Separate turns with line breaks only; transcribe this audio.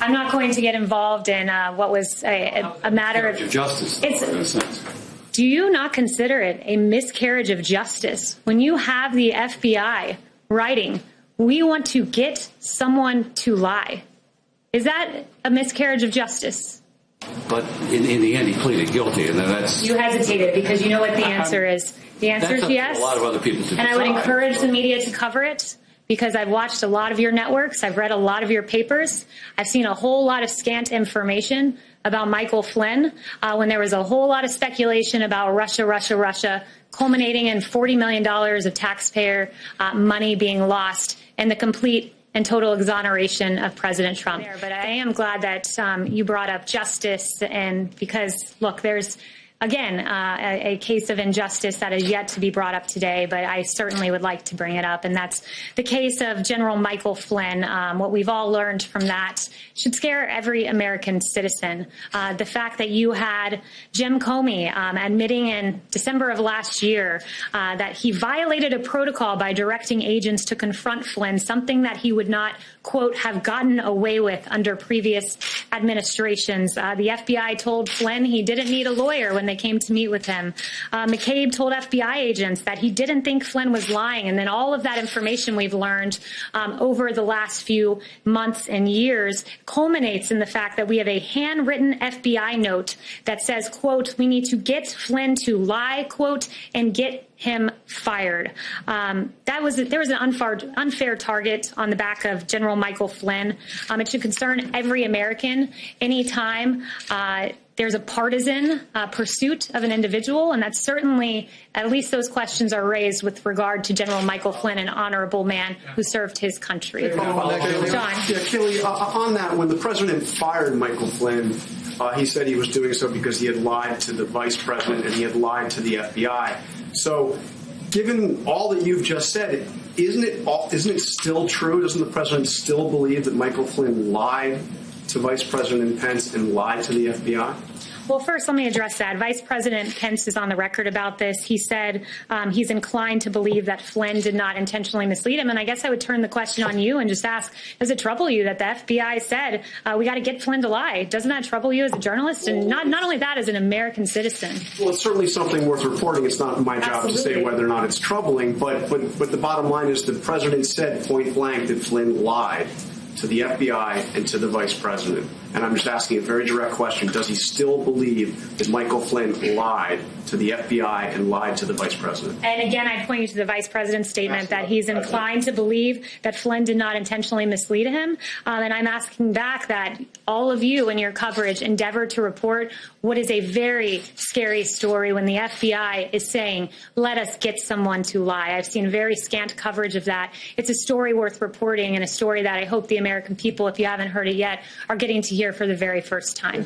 I'm not going to get involved in what was a matter of
justice.
Do you not consider it a miscarriage of justice when you have the FBI writing, "We want to get someone to lie"? Is that a miscarriage of justice?
But in the end, he pleaded guilty, and that's...
You hesitated because you know what the answer is. The answer is yes.
A lot of other people to
and I would encourage the media to cover it, because I've watched a lot of your networks. I've read a lot of your papers. I've seen a whole lot of scant information about Michael Flynn when there was a whole lot of speculation about Russia, culminating in $40 million of taxpayer money being lost and the complete and total exoneration of President Trump. But I am glad that you brought up justice, and because, look, there's, again, a case of injustice that is yet to be brought up today, but I certainly would like to bring it up, and that's the case of General Michael Flynn. What we've all learned from that should scare every American citizen. The fact that you had Jim Comey admitting in December of last year that he violated a protocol by directing agents to confront Flynn, something that he would not, quote, have gotten away with under previous administrations. The FBI told Flynn he didn't need a lawyer when they came to meet with him. McCabe told FBI agents that he didn't think Flynn was lying. And then all of that information we've learned over the last few months and years culminates in the fact that we have a handwritten FBI note that says, quote, "We need to get Flynn to lie, quote, and get him fired." There was an unfair target on the back of General Michael Flynn. It should concern every American anytime there's a partisan pursuit of an individual, and that's certainly, at least those questions are raised with regard to General Michael Flynn, an honorable man who served his country. John.
Yeah, Kayleigh, on that, when the president fired Michael Flynn, he said he was doing so because he had lied to the vice president and he had lied to the FBI. So, given all that you've just said, isn't it still true? Doesn't the president still believe that Michael Flynn lied to Vice President Pence and lied to the FBI?
Well, first, let me address that. Vice President Pence is on the record about this. He said he's inclined to believe that Flynn did not intentionally mislead him. And I guess I would turn the question on you and just ask, does it trouble you that the FBI said we got to get Flynn to lie? Doesn't that trouble you as a journalist? And not only that, as an American citizen?
Well, it's certainly something worth reporting. It's not my job to say whether or not it's troubling. But the bottom line is the president said point blank that Flynn lied to the FBI and to the vice president. And I'm just asking a very direct question. Does he still believe that Michael Flynn lied to the FBI and lied to the vice president?
And again, I point you to the vice president's statement that he's inclined to believe that Flynn did not intentionally mislead him. And I'm asking back that all of you in your coverage endeavor to report what is a very scary story when the FBI is saying, let us get someone to lie. I've seen very scant coverage of that. It's a story worth reporting, and a story that I hope the American people, if you haven't heard it yet, are getting to hear for the very first time.